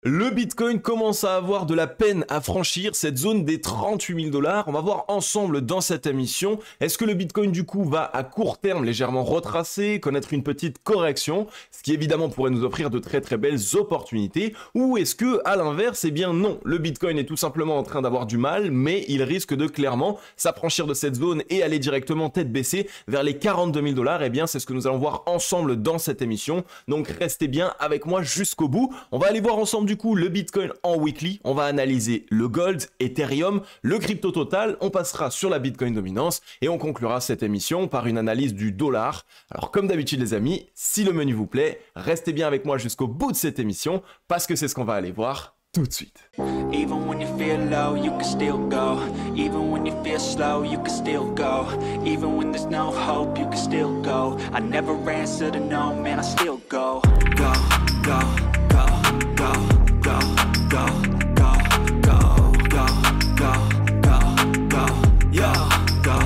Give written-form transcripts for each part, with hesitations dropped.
Le Bitcoin commence à avoir de la peine à franchir cette zone des 38 000 $. On va voir ensemble dans cette émission, est-ce que le Bitcoin du coup va à court terme légèrement retracer, connaître une petite correction, ce qui évidemment pourrait nous offrir de très belles opportunités, ou est-ce que à l'inverse, eh bien non, le Bitcoin est tout simplement en train d'avoir du mal, mais il risque de clairement s'affranchir de cette zone et aller directement tête baissée vers les 42 000 $. Eh bien c'est ce que nous allons voir ensemble dans cette émission, donc restez bien avec moi jusqu'au bout. On va aller voir ensemble du coup le Bitcoin en weekly, on va analyser le gold, Ethereum, le crypto total, on passera sur la Bitcoin dominance et on conclura cette émission par une analyse du dollar. Alors comme d'habitude les amis, si le menu vous plaît, restez bien avec moi jusqu'au bout de cette émission parce que c'est ce qu'on va aller voir tout de suite. Even when you feel low, you can still go. Even when you feel slow, you can still go. Even when there's no hope, you can still go. I never answer to no, man, I still go. Go, go, go, go, go, go, go, go, go, go, go, go, yo, go,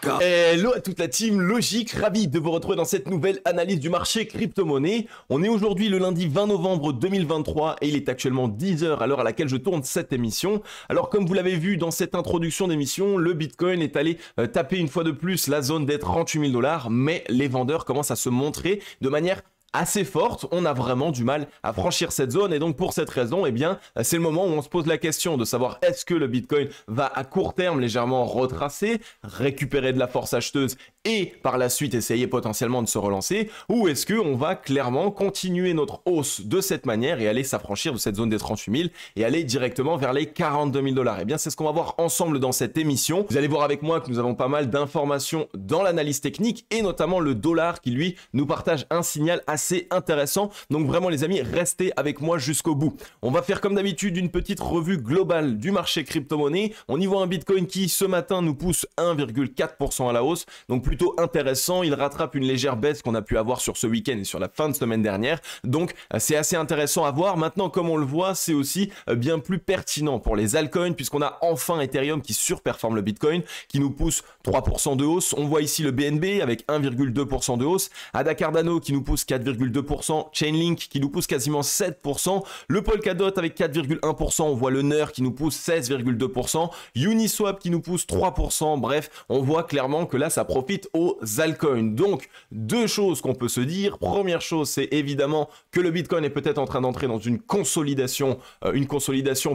go. Hello à toute la team Logique, ravi de vous retrouver dans cette nouvelle analyse du marché crypto-monnaie. On est aujourd'hui le lundi 20 novembre 2023 et il est actuellement 10 h à l'heure à laquelle je tourne cette émission. Alors comme vous l'avez vu dans cette introduction d'émission, le Bitcoin est allé taper une fois de plus la zone des 38 000 $, mais les vendeurs commencent à se montrer de manière assez forte, on a vraiment du mal à franchir cette zone et donc pour cette raison, eh bien, c'est le moment où on se pose la question de savoir est-ce que le Bitcoin va à court terme légèrement retracer, récupérer de la force acheteuse et par la suite essayer potentiellement de se relancer, ou est-ce que on va clairement continuer notre hausse de cette manière et aller s'affranchir de cette zone des 38 000 et aller directement vers les 42 000 $. Eh bien, c'est ce qu'on va voir ensemble dans cette émission. Vous allez voir avec moi que nous avons pas mal d'informations dans l'analyse technique et notamment le dollar qui lui nous partage un signal assez intéressant. Donc vraiment les amis, restez avec moi jusqu'au bout. On va faire comme d'habitude une petite revue globale du marché crypto-monnaie. On y voit un Bitcoin qui ce matin nous pousse 1,4% à la hausse, donc plutôt intéressant. Il rattrape une légère baisse qu'on a pu avoir sur ce week-end et sur la fin de semaine dernière. Donc c'est assez intéressant à voir. Maintenant, comme on le voit, c'est aussi bien plus pertinent pour les altcoins puisqu'on a enfin Ethereum qui surperforme le Bitcoin, qui nous pousse 3% de hausse. On voit ici le BNB avec 1,2% de hausse, ADA Cardano qui nous pousse 4,2%, Chainlink qui nous pousse quasiment 7%, le Polkadot avec 4,1%, on voit le NER qui nous pousse 16,2%, Uniswap qui nous pousse 3%, bref, on voit clairement que là ça profite aux altcoins. Donc, deux choses qu'on peut se dire. Première chose, c'est évidemment que le Bitcoin est peut-être en train d'entrer dans une consolidation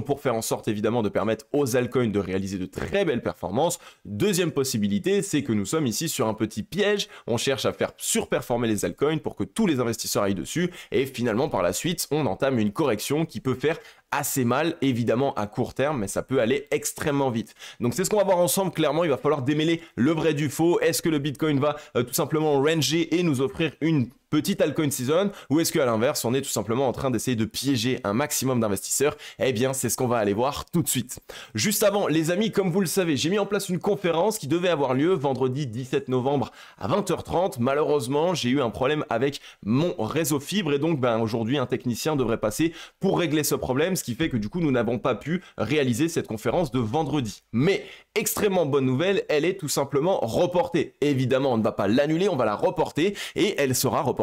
pour faire en sorte évidemment de permettre aux altcoins de réaliser de très belles performances. Deuxième possibilité, c'est que nous sommes ici sur un petit piège. On cherche à faire surperformer les altcoins pour que tous les investisseurs aillent dessus et finalement par la suite, on entame une correction qui peut faire assez mal, évidemment à court terme, mais ça peut aller extrêmement vite. Donc c'est ce qu'on va voir ensemble. Clairement, il va falloir démêler le vrai du faux. Est-ce que le Bitcoin va tout simplement ranger et nous offrir une petite altcoin season, ou est-ce qu'à l'inverse, on est tout simplement en train d'essayer de piéger un maximum d'investisseurs? Eh bien, c'est ce qu'on va aller voir tout de suite. Juste avant, les amis, comme vous le savez, j'ai mis en place une conférence qui devait avoir lieu vendredi 17 novembre à 20 h 30. Malheureusement, j'ai eu un problème avec mon réseau fibre et donc aujourd'hui, un technicien devrait passer pour régler ce problème, ce qui fait que du coup, nous n'avons pas pu réaliser cette conférence de vendredi. Mais extrêmement bonne nouvelle, elle est tout simplement reportée. Évidemment, on ne va pas l'annuler, on va la reporter et elle sera reportée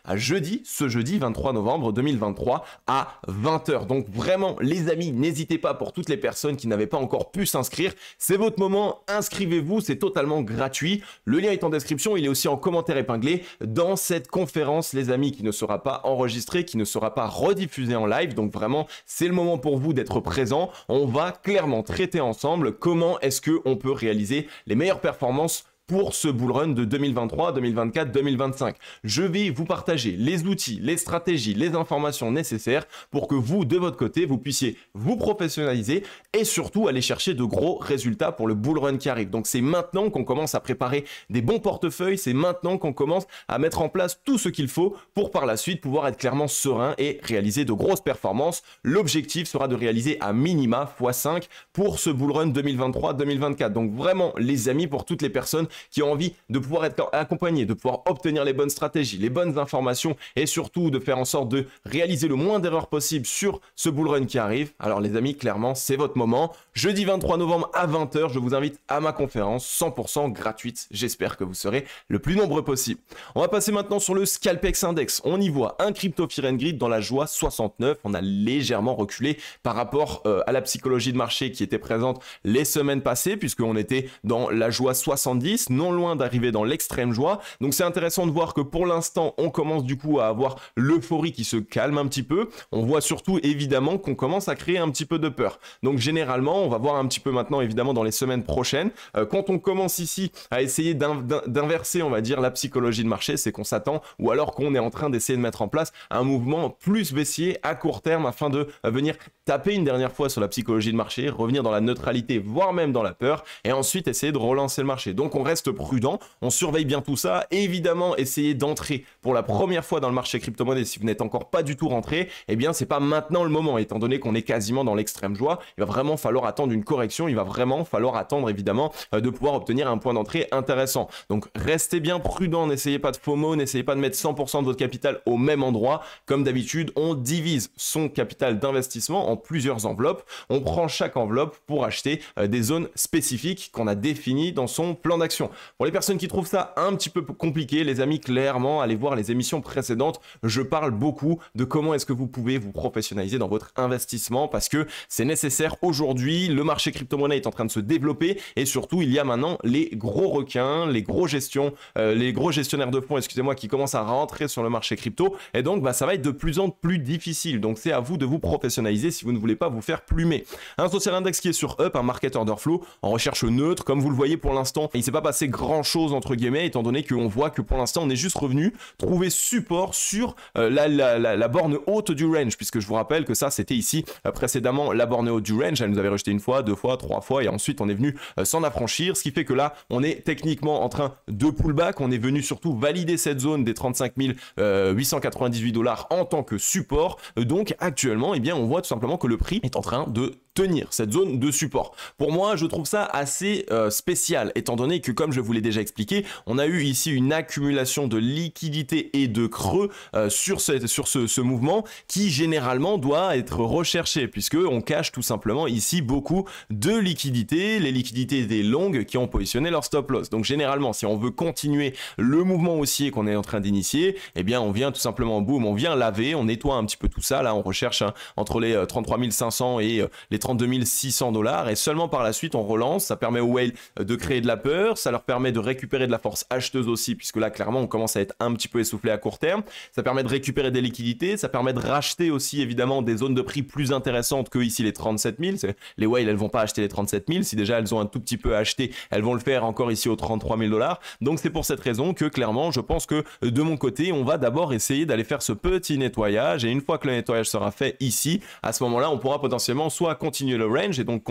à jeudi, ce jeudi 23 novembre 2023 à 20 h. Donc vraiment, les amis, n'hésitez pas pour toutes les personnes qui n'avaient pas encore pu s'inscrire. C'est votre moment, inscrivez-vous, c'est totalement gratuit. Le lien est en description, il est aussi en commentaire épinglé dans cette conférence, les amis, qui ne sera pas enregistrée, qui ne sera pas rediffusée en live. Donc vraiment, c'est le moment pour vous d'être présent. On va clairement traiter ensemble comment est-ce qu'on peut réaliser les meilleures performances pour ce bull run de 2023, 2024, 2025. Je vais vous partager les outils, les stratégies, les informations nécessaires pour que vous, de votre côté, vous puissiez vous professionnaliser et surtout aller chercher de gros résultats pour le bull run qui arrive. Donc c'est maintenant qu'on commence à préparer des bons portefeuilles, c'est maintenant qu'on commence à mettre en place tout ce qu'il faut pour par la suite pouvoir être clairement serein et réaliser de grosses performances. L'objectif sera de réaliser à minima x5 pour ce bull run 2023-2024. Donc vraiment les amis, pour toutes les personnes qui ont envie de pouvoir être accompagné, de pouvoir obtenir les bonnes stratégies, les bonnes informations et surtout de faire en sorte de réaliser le moins d'erreurs possible sur ce bull run qui arrive. Alors les amis, clairement, c'est votre moment. Jeudi 23 novembre à 20 h, je vous invite à ma conférence 100% gratuite. J'espère que vous serez le plus nombreux possible. On va passer maintenant sur le Scalpex Index. On y voit un crypto Fear and Greed dans la joie 69. On a légèrement reculé par rapport à la psychologie de marché qui était présente les semaines passées, puisqu'on était dans la joie 70, non loin d'arriver dans l'extrême joie. Donc c'est intéressant de voir que pour l'instant, on commence du coup à avoir l'euphorie qui se calme un petit peu. On voit surtout évidemment qu'on commence à créer un petit peu de peur. Donc généralement, on va voir un petit peu maintenant évidemment dans les semaines prochaines, quand on commence ici à essayer d'inverser, on va dire, la psychologie de marché, c'est qu'on s'attend, ou alors qu'on est en train d'essayer de mettre en place un mouvement plus baissier à court terme afin de venir taper une dernière fois sur la psychologie de marché, revenir dans la neutralité, voire même dans la peur, et ensuite essayer de relancer le marché. Donc on reste prudent, on surveille bien tout ça. Évidemment, essayer d'entrer pour la première fois dans le marché crypto-monnaie, si vous n'êtes encore pas du tout rentré, eh bien c'est pas maintenant le moment, étant donné qu'on est quasiment dans l'extrême joie. Il va vraiment falloir attendre une correction, il va vraiment falloir attendre évidemment de pouvoir obtenir un point d'entrée intéressant. Donc restez bien prudent, n'essayez pas de FOMO, n'essayez pas de mettre 100% de votre capital au même endroit. Comme d'habitude, on divise son capital d'investissement en plusieurs enveloppes. On prend chaque enveloppe pour acheter des zones spécifiques qu'on a définies dans son plan d'action. Pour les personnes qui trouvent ça un petit peu compliqué, les amis, clairement, allez voir les émissions précédentes. Je parle beaucoup de comment est-ce que vous pouvez vous professionnaliser dans votre investissement parce que c'est nécessaire aujourd'hui. Le marché crypto-monnaie est en train de se développer et surtout, il y a maintenant les gros requins, les gros gestionnaires de fonds, excusez-moi, qui commencent à rentrer sur le marché crypto et donc ça va être de plus en plus difficile. Donc c'est à vous de vous professionnaliser si vous ne voulez pas vous faire plumer. Un social index qui est sur Up, un market order flow en recherche neutre, comme vous le voyez pour l'instant, il ne s'est pas passé grand chose entre guillemets, étant donné qu'on voit que pour l'instant on est juste revenu trouver support sur la borne haute du range, puisque je vous rappelle que ça c'était ici précédemment la borne haute du range, elle nous avait rejeté une fois, deux fois, trois fois et ensuite on est venu s'en affranchir, ce qui fait que là on est techniquement en train de pullback, on est venu surtout valider cette zone des 35 898 $ en tant que support. Donc actuellement, eh bien, on voit tout simplement que le prix est en train de tenir cette zone de support. Pour moi, je trouve ça assez spécial, étant donné que, comme je vous l'ai déjà expliqué, on a eu ici une accumulation de liquidités et de creux sur ce mouvement qui, généralement, doit être recherché, puisqu'on cache tout simplement ici beaucoup de liquidités, les liquidités des longues qui ont positionné leur stop loss. Donc, généralement, si on veut continuer le mouvement haussier qu'on est en train d'initier, eh bien, on vient tout simplement, boum, on vient laver, on nettoie un petit peu tout ça. Là, on recherche entre les 33 500 et les 32 600 $ et seulement par la suite on relance. Ça permet aux whales de créer de la peur, ça leur permet de récupérer de la force acheteuse aussi, puisque là clairement on commence à être un petit peu essoufflé à court terme. Ça permet de récupérer des liquidités, ça permet de racheter aussi évidemment des zones de prix plus intéressantes que ici les 37 000. Les whales elles vont pas acheter les 37 000, si déjà elles ont un tout petit peu acheté, elles vont le faire encore ici aux 33 000 $. Donc c'est pour cette raison que clairement je pense que de mon côté on va d'abord essayer d'aller faire ce petit nettoyage, et une fois que le nettoyage sera fait ici, à ce moment là on pourra potentiellement soit continuer le range et donc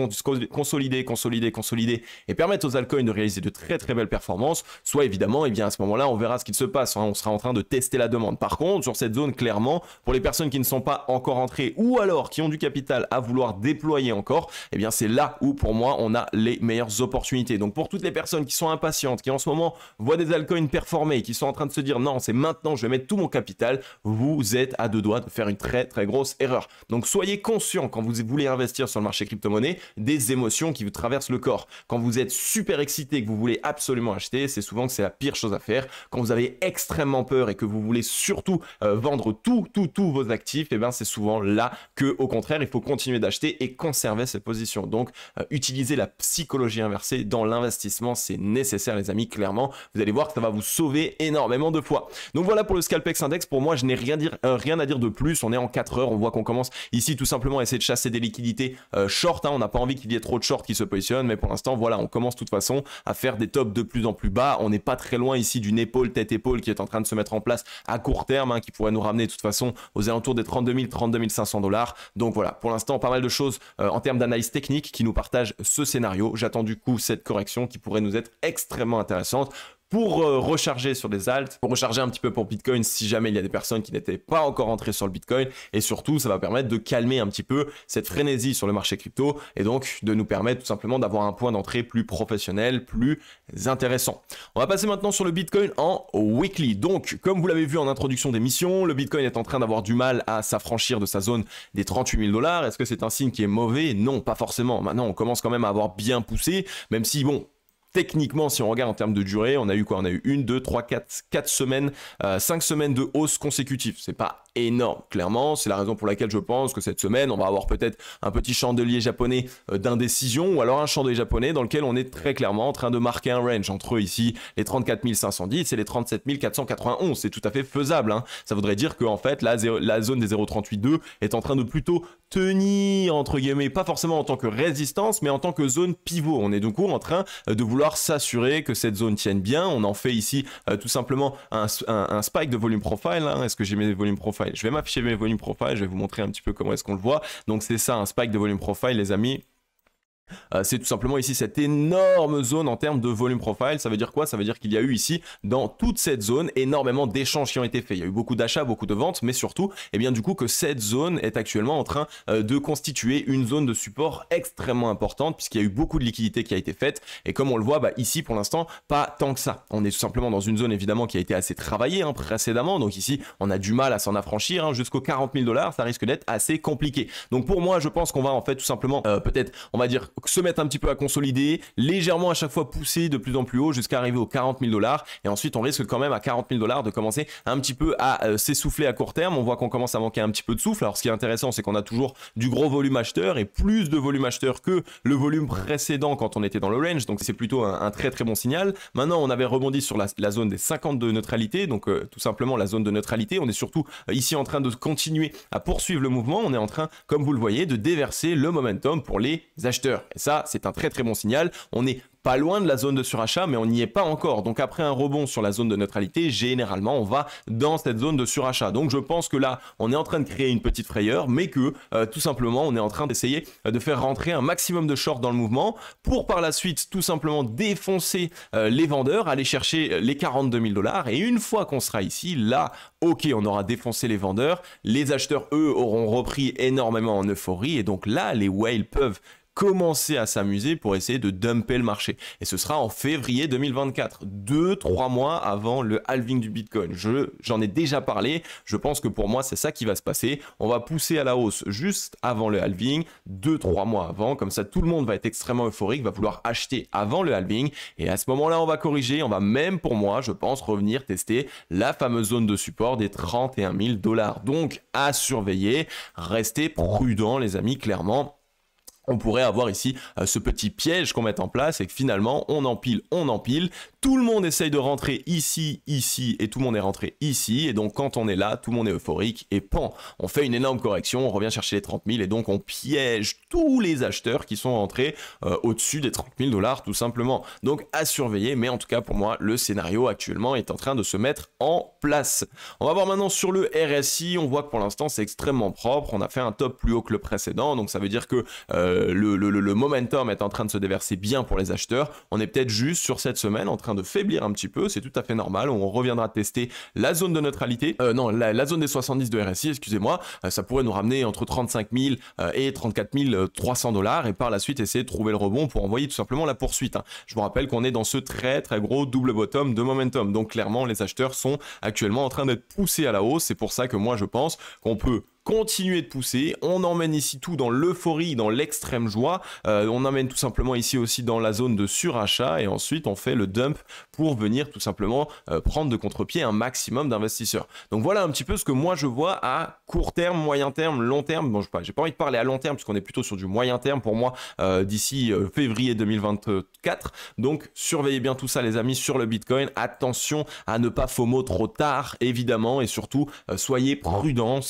consolider et permettre aux altcoins de réaliser de très très belles performances, soit évidemment, et bien à ce moment là on verra ce qu'il se passe, on sera en train de tester la demande. Par contre sur cette zone, clairement pour les personnes qui ne sont pas encore entrées ou alors qui ont du capital à vouloir déployer encore, et bien c'est là où pour moi on a les meilleures opportunités. Donc pour toutes les personnes qui sont impatientes, qui en ce moment voient des altcoins performer, qui sont en train de se dire non c'est maintenant je vais mettre tout mon capital, vous êtes à deux doigts de faire une très très grosse erreur. Donc soyez conscient quand vous voulez investir sur le marché crypto-monnaie des émotions qui vous traversent le corps. Quand vous êtes super excité et que vous voulez absolument acheter, c'est souvent que c'est la pire chose à faire. Quand vous avez extrêmement peur et que vous voulez surtout vendre tous vos actifs, et ben c'est souvent là que au contraire il faut continuer d'acheter et conserver cette position. Donc utiliser la psychologie inversée dans l'investissement, c'est nécessaire les amis, clairement. Vous allez voir que ça va vous sauver énormément de fois. Donc voilà pour le Scalpex Index. Pour moi je n'ai rien à dire de plus. On est en 4 heures, on voit qu'on commence ici tout simplement à essayer de chasser des liquidités short, hein. On n'a pas envie qu'il y ait trop de short qui se positionnent, mais pour l'instant voilà, on commence de toute façon à faire des tops de plus en plus bas. On n'est pas très loin ici d'une épaule tête-épaule qui est en train de se mettre en place à court terme, hein, qui pourrait nous ramener de toute façon aux alentours des 32 500 $. Donc voilà, pour l'instant pas mal de choses en termes d'analyse technique qui nous partagent ce scénario. J'attends du coup cette correction qui pourrait nous être extrêmement intéressante. pour recharger sur des alts, pour recharger un petit peu pour Bitcoin si jamais il y a des personnes qui n'étaient pas encore entrées sur le Bitcoin, et surtout ça va permettre de calmer un petit peu cette frénésie sur le marché crypto et donc de nous permettre tout simplement d'avoir un point d'entrée plus professionnel, plus intéressant. On va passer maintenant sur le Bitcoin en weekly. Donc comme vous l'avez vu en introduction d'émission, le Bitcoin est en train d'avoir du mal à s'affranchir de sa zone des 38 000 $. Est-ce que c'est un signe qui est mauvais? Non, pas forcément. Maintenant on commence quand même à avoir bien poussé, même si bon, techniquement, si on regarde en termes de durée, on a eu quoi? On a eu 1, 2, 3, 4 semaines, 5 semaines de hausse consécutive. C'est pas énorme, clairement. C'est la raison pour laquelle je pense que cette semaine, on va avoir peut-être un petit chandelier japonais d'indécision ou alors un chandelier japonais dans lequel on est très clairement en train de marquer un range entre ici les 34 510 et les 37 491. C'est tout à fait faisable, hein. Ça voudrait dire que en fait, la zone des 0,38,2 est en train de plutôt tenir, entre guillemets, pas forcément en tant que résistance, mais en tant que zone pivot. On est du coup en train de vouloir s'assurer que cette zone tienne bien. On en fait ici tout simplement un spike de volume profile, hein. Est-ce que j'ai mes volume profile? Je vais m'afficher mes volume profile, je vais vous montrer un petit peu comment est-ce qu'on le voit. Donc c'est ça, un spike de volume profile, les amis. C'est tout simplement ici cette énorme zone en termes de volume profile. Ça veut dire quoi? Ça veut dire qu'il y a eu ici dans toute cette zone énormément d'échanges qui ont été faits. Il y a eu beaucoup d'achats, beaucoup de ventes, mais surtout, eh bien du coup que cette zone est actuellement en train de constituer une zone de support extrêmement importante puisqu'il y a eu beaucoup de liquidité qui a été faite. Et comme on le voit, bah, ici pour l'instant, pas tant que ça. On est tout simplement dans une zone évidemment qui a été assez travaillée hein, précédemment. Donc ici, on a du mal à s'en affranchir hein, jusqu'aux 40 000 $. Ça risque d'être assez compliqué. Donc pour moi, je pense qu'on va en fait tout simplement peut-être, on va dire, se mettre un petit peu à consolider, légèrement à chaque fois pousser de plus en plus haut jusqu'à arriver aux 40 000 $. Et ensuite, on risque quand même à 40 000 $ de commencer un petit peu à s'essouffler à court terme. On voit qu'on commence à manquer un petit peu de souffle. Alors, ce qui est intéressant, c'est qu'on a toujours du gros volume acheteur et plus de volume acheteur que le volume précédent quand on était dans le range. Donc, c'est plutôt un très très bon signal. Maintenant, on avait rebondi sur la zone des 50 de neutralité. Donc, tout simplement la zone de neutralité. On est surtout ici en train de continuer à poursuivre le mouvement. On est en train, comme vous le voyez, de déverser le momentum pour les acheteurs. Et ça, c'est un très très bon signal. On est pas loin de la zone de surachat, mais on n'y est pas encore. Donc après un rebond sur la zone de neutralité, généralement, on va dans cette zone de surachat. Donc je pense que là, on est en train de créer une petite frayeur, mais que tout simplement, on est en train d'essayer de faire rentrer un maximum de short dans le mouvement pour par la suite, tout simplement défoncer les vendeurs, aller chercher les 42 000 $. Et une fois qu'on sera ici, là, ok, on aura défoncé les vendeurs. Les acheteurs, eux, auront repris énormément en euphorie. Et donc là, les whales peuvent commencer à s'amuser pour essayer de dumper le marché. Et ce sera en février 2024, 2-3 mois avant le halving du Bitcoin. J'en ai déjà parlé, je pense que pour moi c'est ça qui va se passer. On va pousser à la hausse juste avant le halving, 2-3 mois avant, comme ça tout le monde va être extrêmement euphorique, va vouloir acheter avant le halving, et à ce moment-là on va corriger, on va même pour moi je pense revenir tester la fameuse zone de support des 31 000 $. Donc à surveiller, restez prudents les amis, clairement. On pourrait avoir ici ce petit piège qu'on met en place et que finalement on empile, tout le monde essaye de rentrer ici, et tout le monde est rentré ici, et donc quand on est là, tout le monde est euphorique et pan, on fait une énorme correction, on revient chercher les 30 000 et donc on piège tous les acheteurs qui sont rentrés au-dessus des 30 000 $ tout simplement. Donc à surveiller, mais en tout cas pour moi le scénario actuellement est en train de se mettre en place. On va voir maintenant sur le RSI, on voit que pour l'instant c'est extrêmement propre, on a fait un top plus haut que le précédent, donc ça veut dire que le momentum est en train de se déverser bien pour les acheteurs. On est peut-être juste sur cette semaine en train de faiblir un petit peu, c'est tout à fait normal. On reviendra tester la zone de neutralité, la zone des 70 de RSI, excusez-moi. Ça pourrait nous ramener entre 35 000 et 34 300 $ et par la suite essayer de trouver le rebond pour envoyer tout simplement la poursuite. Je vous rappelle qu'on est dans ce très très gros double bottom de momentum. Donc clairement, les acheteurs sont actuellement en train d'être poussés à la hausse. C'est pour ça que moi je pense qu'on peut continuer de pousser, on emmène ici tout dans l'euphorie, dans l'extrême joie, on emmène tout simplement ici aussi dans la zone de surachat et ensuite on fait le dump pour venir tout simplement prendre de contre-pied un maximum d'investisseurs. Donc voilà un petit peu ce que moi je vois à court terme, moyen terme, long terme. Bon, j'ai pas envie de parler à long terme puisqu'on est plutôt sur du moyen terme pour moi d'ici février 2024. Donc surveillez bien tout ça les amis sur le Bitcoin. Attention à ne pas FOMO trop tard évidemment et surtout soyez prudents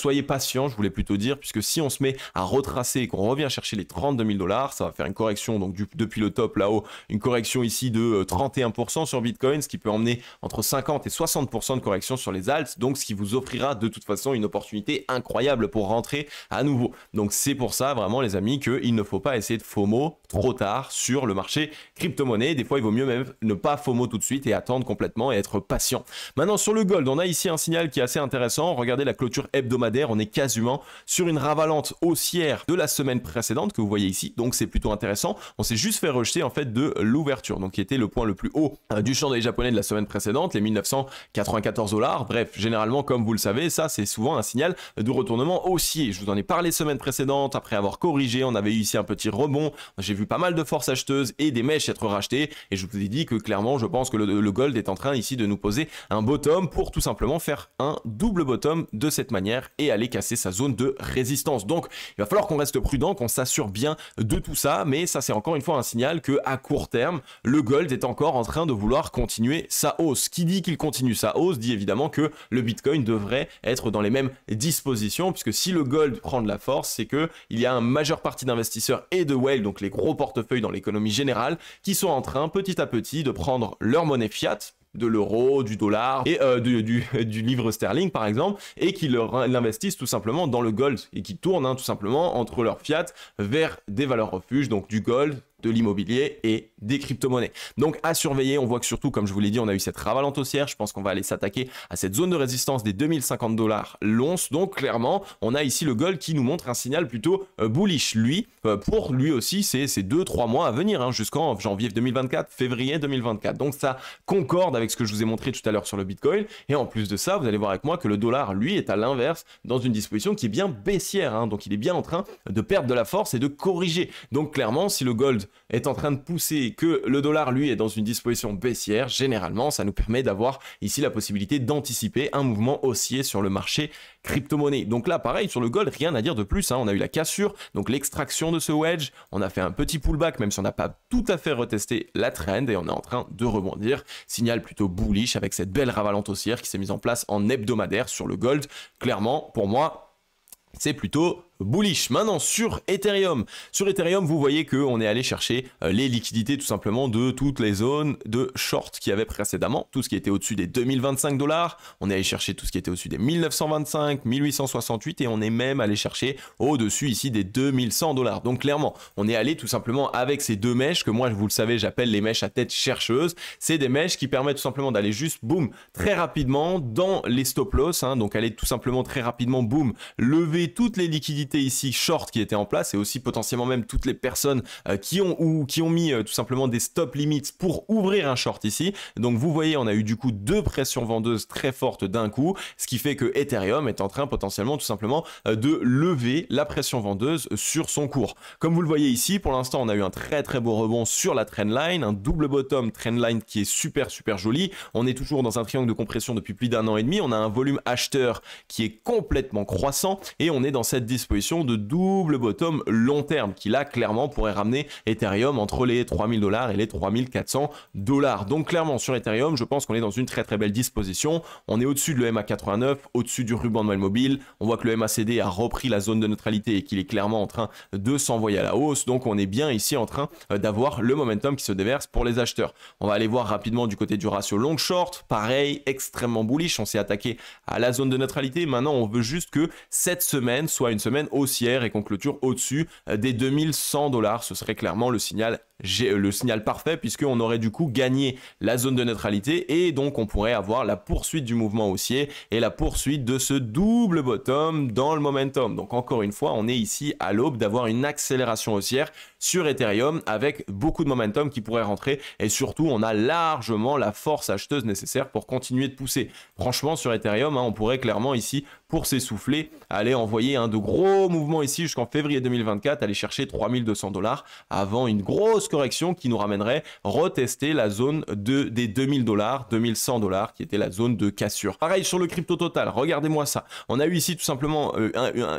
soyez patient, je voulais plutôt dire, puisque si on se met à retracer et qu'on revient chercher les 32 000 $, ça va faire une correction, donc depuis le top là-haut, une correction ici de 31% sur Bitcoin, ce qui peut emmener entre 50 et 60% de correction sur les alts, donc ce qui vous offrira de toute façon une opportunité incroyable pour rentrer à nouveau. Donc c'est pour ça vraiment les amis qu'il ne faut pas essayer de FOMO trop tard sur le marché crypto-monnaie. Des fois, il vaut mieux même ne pas FOMO tout de suite et attendre complètement et être patient. Maintenant, sur le gold, on a ici un signal qui est assez intéressant. Regardez la clôture hebdomadaire, on est quasiment sur une ravalante haussière de la semaine précédente que vous voyez ici. Donc, c'est plutôt intéressant. On s'est juste fait rejeter en fait de l'ouverture, donc qui était le point le plus haut du chandelier japonais de la semaine précédente, les 1994 $. Bref, généralement, comme vous le savez, ça, c'est souvent un signal de retournement haussier. Je vous en ai parlé semaine précédente, après avoir corrigé, on avait eu ici un petit rebond. J'ai vu pas mal de forces acheteuses et des mèches être rachetées et je vous ai dit que clairement, je pense que le gold est en train ici de nous poser un bottom pour tout simplement faire un double bottom de cette manière et aller casser sa zone de résistance. Donc, il va falloir qu'on reste prudent, qu'on s'assure bien de tout ça, mais ça, c'est encore une fois un signal que à court terme, le gold est encore en train de vouloir continuer sa hausse. Qui dit qu'il continue sa hausse dit évidemment que le Bitcoin devrait être dans les mêmes dispositions, puisque si le gold prend de la force, c'est que il y a une majeure partie d'investisseurs et de whales, donc les gros portefeuilles dans l'économie générale, qui sont en train petit à petit de prendre leur monnaie fiat, de l'euro, du dollar et du livre sterling par exemple, et qui l'investissent tout simplement dans le gold et qui tournent tout simplement entre leur fiat vers des valeurs refuges, donc du gold, de l'immobilier et des crypto-monnaies. Donc à surveiller, on voit que surtout, comme je vous l'ai dit, on a eu cette ravalante haussière. Je pense qu'on va aller s'attaquer à cette zone de résistance des 2050 $ l'once. Donc clairement, on a ici le gold qui nous montre un signal plutôt bullish. Lui, pour lui aussi, c'est 2-3 mois à venir, jusqu'en janvier 2024, février 2024. Donc ça concorde avec ce que je vous ai montré tout à l'heure sur le Bitcoin. Et en plus de ça, vous allez voir avec moi que le dollar, lui, est à l'inverse, dans une disposition qui est bien baissière. Donc il est bien en train de perdre de la force et de corriger. Donc clairement, si le gold est en train de pousser, que le dollar lui est dans une disposition baissière, généralement ça nous permet d'avoir ici la possibilité d'anticiper un mouvement haussier sur le marché crypto-monnaie. Donc là pareil sur le gold, rien à dire de plus, on a eu la cassure, donc l'extraction de ce wedge, on a fait un petit pullback même si on n'a pas tout à fait retesté la trend et on est en train de rebondir, signal plutôt bullish avec cette belle ravalante haussière qui s'est mise en place en hebdomadaire sur le gold. Clairement pour moi c'est plutôt bullish. Maintenant sur Ethereum. Sur Ethereum, vous voyez qu'on est allé chercher les liquidités tout simplement de toutes les zones de short qu'il y avait précédemment. Tout ce qui était au-dessus des 2025 $. On est allé chercher tout ce qui était au-dessus des 1925, 1868 et on est même allé chercher au-dessus ici des 2100 $. Donc clairement, on est allé tout simplement avec ces deux mèches que moi, vous le savez, j'appelle les mèches à tête chercheuse. C'est des mèches qui permettent tout simplement d'aller juste, boum, très rapidement dans les stop loss. Donc aller tout simplement très rapidement, boum, lever toutes les liquidités ici short qui étaient en place et aussi potentiellement même toutes les personnes qui ont mis tout simplement des stop limits pour ouvrir un short ici. Donc vous voyez, on a eu du coup deux pressions vendeuses très fortes d'un coup, ce qui fait que Ethereum est en train potentiellement tout simplement de lever la pression vendeuse sur son cours. Comme vous le voyez ici, pour l'instant on a eu un très très beau rebond sur la trendline, un double bottom trendline qui est super joli. On est toujours dans un triangle de compression depuis plus d'1 an et demi, on a un volume acheteur qui est complètement croissant et on est dans cette disposition de double bottom long terme qui là clairement pourrait ramener Ethereum entre les 3000 $ et les 3400 $. Donc clairement sur Ethereum, je pense qu'on est dans une très belle disposition. On est au-dessus de l'EMA89, au-dessus du ruban de Noël mobile. On voit que le MACD a repris la zone de neutralité et qu'il est clairement en train de s'envoyer à la hausse. Donc on est bien ici en train d'avoir le momentum qui se déverse pour les acheteurs. On va aller voir rapidement du côté du ratio long short. Pareil, extrêmement bullish. On s'est attaqué à la zone de neutralité. Maintenant, on veut juste que cette semaine soit une semaine haussière et qu'on clôture au-dessus des 2100 $. Ce serait clairement le signal parfait puisqu'on aurait du coup gagné la zone de neutralité et donc on pourrait avoir la poursuite du mouvement haussier et la poursuite de ce double bottom dans le momentum. Donc encore une fois, on est ici à l'aube d'avoir une accélération haussière sur Ethereum avec beaucoup de momentum qui pourrait rentrer et surtout on a largement la force acheteuse nécessaire pour continuer de pousser. Franchement sur Ethereum, on pourrait clairement ici pour s'essouffler aller envoyer de gros mouvements ici jusqu'en février 2024, aller chercher 3200 $ avant une grosse correction qui nous ramènerait retester la zone des 2000 $, 2100 $ qui était la zone de cassure. Pareil sur le crypto total, regardez-moi ça. On a eu ici tout simplement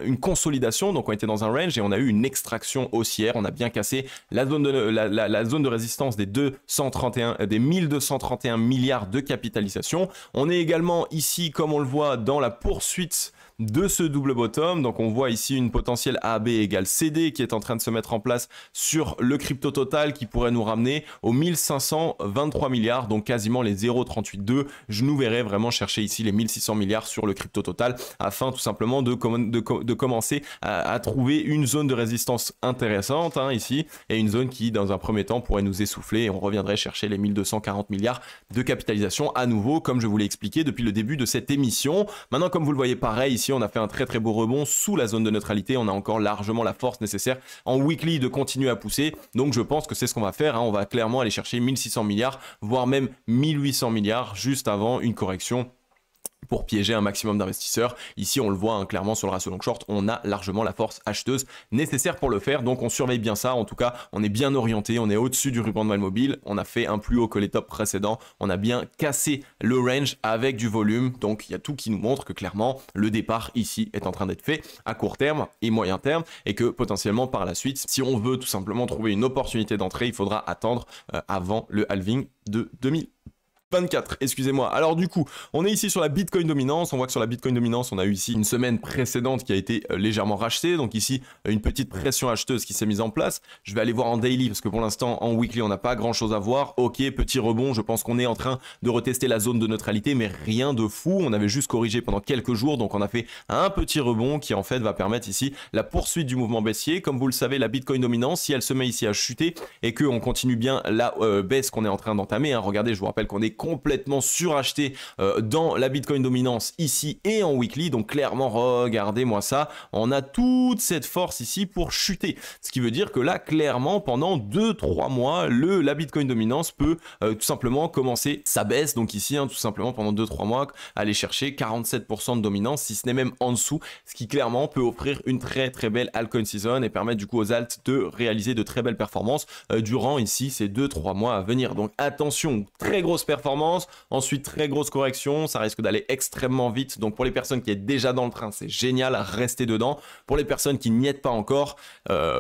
une consolidation, donc on était dans un range et on a eu une extraction haussière. On a bien cassé la zone de résistance des 1231 milliards de capitalisation. On est également ici, comme on le voit, dans la poursuite de ce double bottom. Donc on voit ici une potentielle AB égale CD qui est en train de se mettre en place sur le crypto total qui pourrait nous ramener aux 1523 milliards, donc quasiment les 0,382. Je nous verrai vraiment chercher ici les 1600 milliards sur le crypto total afin tout simplement de commencer à trouver une zone de résistance intéressante ici et une zone qui dans un premier temps pourrait nous essouffler et on reviendrait chercher les 1240 milliards de capitalisation à nouveau comme je vous l'ai expliqué depuis le début de cette émission. Maintenant comme vous le voyez pareil ici on a fait un très beau rebond sous la zone de neutralité, on a encore largement la force nécessaire en weekly de continuer à pousser, donc je pense que c'est ce qu'on va faire, on va clairement aller chercher 1600 milliards voire même 1800 milliards juste avant une correction pour piéger un maximum d'investisseurs. Ici, on le voit clairement sur le ratio long short, on a largement la force acheteuse nécessaire pour le faire. Donc, on surveille bien ça. En tout cas, on est bien orienté, on est au-dessus du ruban de mal mobile. On a fait un plus haut que les tops précédents. On a bien cassé le range avec du volume. Donc, il y a tout qui nous montre que clairement, le départ ici est en train d'être fait à court terme et moyen terme et que potentiellement par la suite, si on veut tout simplement trouver une opportunité d'entrée, il faudra attendre avant le halving de 2024, excusez-moi. Alors du coup, on est ici sur la Bitcoin dominance. On voit que sur la Bitcoin dominance, on a eu ici une semaine précédente qui a été légèrement rachetée. Donc ici, une petite pression acheteuse qui s'est mise en place. Je vais aller voir en daily parce que pour l'instant, en weekly, on n'a pas grand-chose à voir. Ok, petit rebond. Je pense qu'on est en train de retester la zone de neutralité, mais rien de fou. On avait juste corrigé pendant quelques jours. Donc on a fait un petit rebond qui en fait va permettre ici la poursuite du mouvement baissier. Comme vous le savez, la Bitcoin dominance, si elle se met ici à chuter et qu'on continue bien la baisse qu'on est en train d'entamer, regardez, je vous rappelle qu'on est complètement suracheté dans la Bitcoin dominance ici et en weekly, donc clairement regardez-moi ça, on a toute cette force ici pour chuter, ce qui veut dire que là clairement pendant 2-3 mois la Bitcoin dominance peut tout simplement commencer sa baisse, donc ici tout simplement pendant 2-3 mois aller chercher 47% de dominance, si ce n'est même en dessous, ce qui clairement peut offrir une très belle altcoin season et permettre du coup aux alts de réaliser de très belles performances durant ici ces 2-3 mois à venir. Donc attention, très grosse performance. Ensuite, très grosse correction, ça risque d'aller extrêmement vite. Donc pour les personnes qui sont déjà dans le train, c'est génial, restez dedans. Pour les personnes qui n'y êtes pas encore,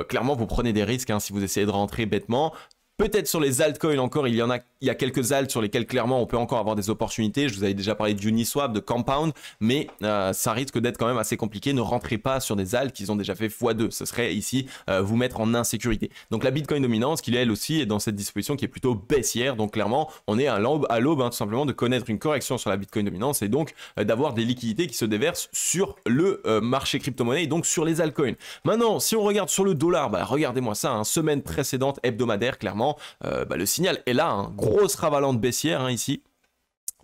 clairement, vous prenez des risques si vous essayez de rentrer bêtement. Peut-être sur les altcoins encore, il y a quelques alts sur lesquels clairement on peut encore avoir des opportunités. Je vous avais déjà parlé d'Uniswap, de Compound, mais ça risque d'être quand même assez compliqué. Ne rentrez pas sur des alts qui ont déjà fait x2. Ce serait ici vous mettre en insécurité. Donc la Bitcoin dominance, qui elle aussi est dans cette disposition qui est plutôt baissière. Donc clairement, on est à l'aube tout simplement de connaître une correction sur la Bitcoin dominance et donc d'avoir des liquidités qui se déversent sur le marché crypto-monnaie et donc sur les altcoins. Maintenant, si on regarde sur le dollar, regardez-moi ça, semaine précédente hebdomadaire, clairement, le signal est là, grosse ravalante baissière ici.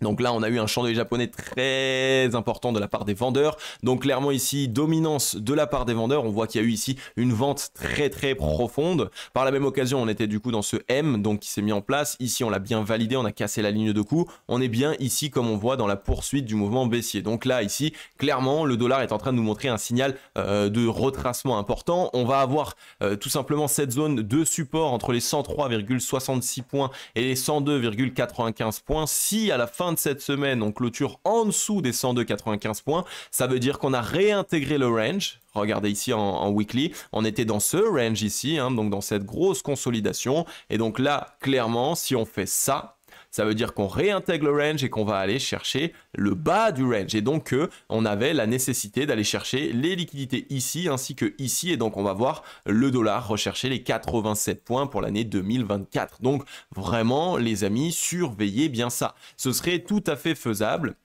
Donc là, on a eu un chandelier japonais très important de la part des vendeurs. Donc clairement ici, dominance de la part des vendeurs. On voit qu'il y a eu ici une vente très profonde. Par la même occasion, on était du coup dans ce M donc qui s'est mis en place. Ici, on l'a bien validé, on a cassé la ligne de coup. On est bien ici, comme on voit, dans la poursuite du mouvement baissier. Donc là, ici, clairement, le dollar est en train de nous montrer un signal de retracement important. On va avoir tout simplement cette zone de support entre les 103,66 points et les 102,95 points. Si à la fin de cette semaine on clôture en dessous des 102,95 points, ça veut dire qu'on a réintégré le range. Regardez ici en weekly, on était dans ce range ici, donc dans cette grosse consolidation. Et donc là, clairement, si on fait ça, ça veut dire qu'on réintègre le range et qu'on va aller chercher le bas du range. Et donc, on avait la nécessité d'aller chercher les liquidités ici ainsi que ici. Et donc, on va voir le dollar rechercher les 87 points pour l'année 2024. Donc, vraiment, les amis, surveillez bien ça. Ce serait tout à fait faisable.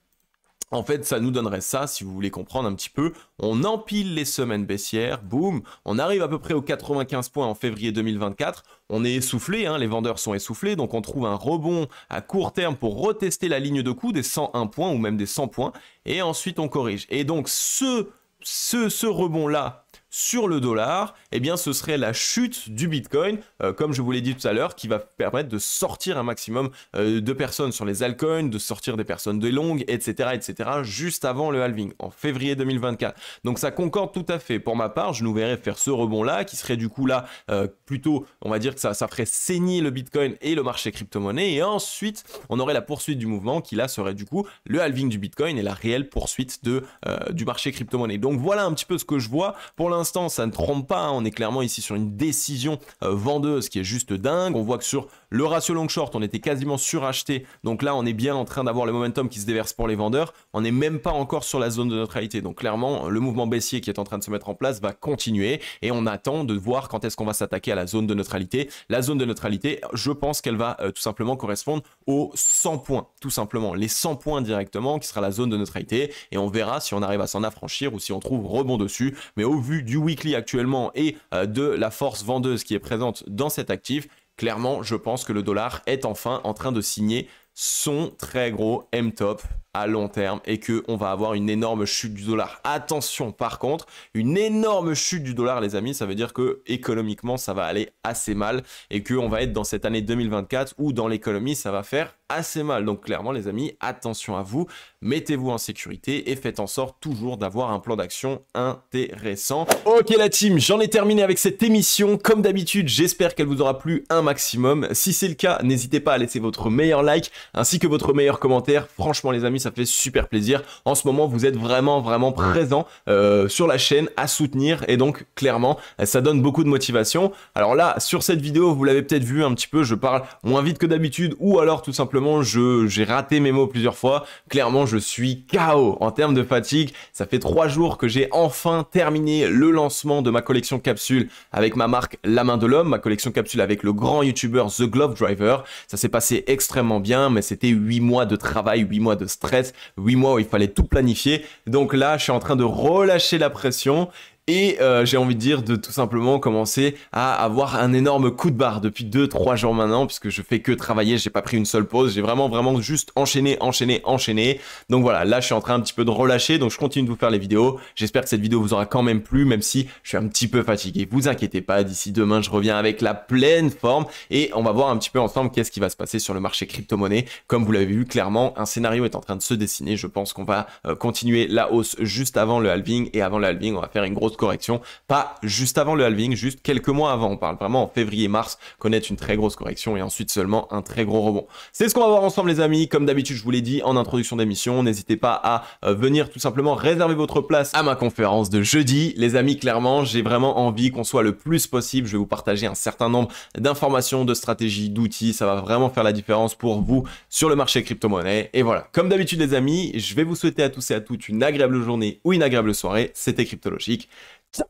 En fait, ça nous donnerait ça, si vous voulez comprendre un petit peu. On empile les semaines baissières, boum, on arrive à peu près aux 95 points en février 2024. On est essoufflé, les vendeurs sont essoufflés, donc on trouve un rebond à court terme pour retester la ligne de coup des 101 points ou même des 100 points. Et ensuite, on corrige. Et donc, ce rebond-là sur le dollar, eh bien ce serait la chute du Bitcoin, comme je vous l'ai dit tout à l'heure, qui va permettre de sortir un maximum de personnes sur les altcoins, de sortir des personnes de longues, etc., juste avant le halving, en février 2024. Donc ça concorde tout à fait. Pour ma part, je nous verrais faire ce rebond-là, qui serait du coup là, plutôt, on va dire que ça ferait saigner le Bitcoin et le marché crypto-monnaie, et ensuite, on aurait la poursuite du mouvement, qui là serait du coup le halving du Bitcoin et la réelle poursuite du marché crypto-monnaie. Donc voilà un petit peu ce que je vois. Pour l'instant, l'instant, ça ne trompe pas, hein. On est clairement ici sur une décision vendeuse qui est juste dingue. On voit que sur le ratio long short, on était quasiment suracheté. Donc là, on est bien en train d'avoir le momentum qui se déverse pour les vendeurs. On n'est même pas encore sur la zone de neutralité. Donc clairement, le mouvement baissier qui est en train de se mettre en place va continuer et on attend de voir quand est-ce qu'on va s'attaquer à la zone de neutralité. La zone de neutralité, je pense qu'elle va tout simplement correspondre aux 100 points, tout simplement. Les 100 points directement qui sera la zone de neutralité et on verra si on arrive à s'en affranchir ou si on trouve rebond dessus. Mais au vu du weekly actuellement et de la force vendeuse qui est présente dans cet actif, clairement, je pense que le dollar est enfin en train de signer son très gros M-top à long terme et qu'on va avoir une énorme chute du dollar. Attention par contre, une énorme chute du dollar les amis, ça veut dire que économiquement ça va aller assez mal et qu'on va être dans cette année 2024 où dans l'économie ça va faire assez mal. Donc clairement les amis, attention à vous, mettez-vous en sécurité et faites en sorte toujours d'avoir un plan d'action intéressant. Ok la team, j'en ai terminé avec cette émission. Comme d'habitude, j'espère qu'elle vous aura plu un maximum. Si c'est le cas, n'hésitez pas à laisser votre meilleur like ainsi que votre meilleur commentaire. Franchement les amis, ça fait super plaisir. En ce moment, vous êtes vraiment présents sur la chaîne à soutenir et donc clairement, ça donne beaucoup de motivation. Alors là, sur cette vidéo, vous l'avez peut-être vu un petit peu, je parle moins vite que d'habitude ou alors tout simplement j'ai raté mes mots plusieurs fois. Clairement, je suis KO en termes de fatigue. Ça fait 3 jours que j'ai enfin terminé le lancement de ma collection capsule avec ma marque La Main de l'Homme, ma collection capsule avec le grand youtubeur The Glove Driver. Ça s'est passé extrêmement bien, mais c'était 8 mois de travail, 8 mois de stress, 8 mois où il fallait tout planifier. Donc là, je suis en train de relâcher la pression. Et j'ai envie de dire de tout simplement commencer à avoir un énorme coup de barre depuis 2-3 jours maintenant puisque je fais que travailler, j'ai pas pris une seule pause, j'ai vraiment juste enchaîné. Donc voilà, là je suis en train un petit peu de relâcher, donc je continue de vous faire les vidéos. J'espère que cette vidéo vous aura quand même plu, même si je suis un petit peu fatigué. Vous inquiétez pas, d'ici demain je reviens avec la pleine forme et on va voir un petit peu ensemble qu'est-ce qui va se passer sur le marché crypto-monnaie. Comme vous l'avez vu, clairement, un scénario est en train de se dessiner. Je pense qu'on va continuer la hausse juste avant le halving et avant le halving, on va faire une grosse correction, pas juste avant le halving, juste quelques mois avant. On parle vraiment en février-mars, connaître une très grosse correction et ensuite seulement un très gros rebond. C'est ce qu'on va voir ensemble les amis. Comme d'habitude, je vous l'ai dit en introduction d'émission, n'hésitez pas à venir tout simplement réserver votre place à ma conférence de jeudi. Les amis, clairement, j'ai vraiment envie qu'on soit le plus possible. Je vais vous partager un certain nombre d'informations, de stratégies, d'outils. Ça va vraiment faire la différence pour vous sur le marché crypto-monnaie. Et voilà, comme d'habitude les amis, je vais vous souhaiter à tous et à toutes une agréable journée ou une agréable soirée. C'était Cryptologique. Ciao.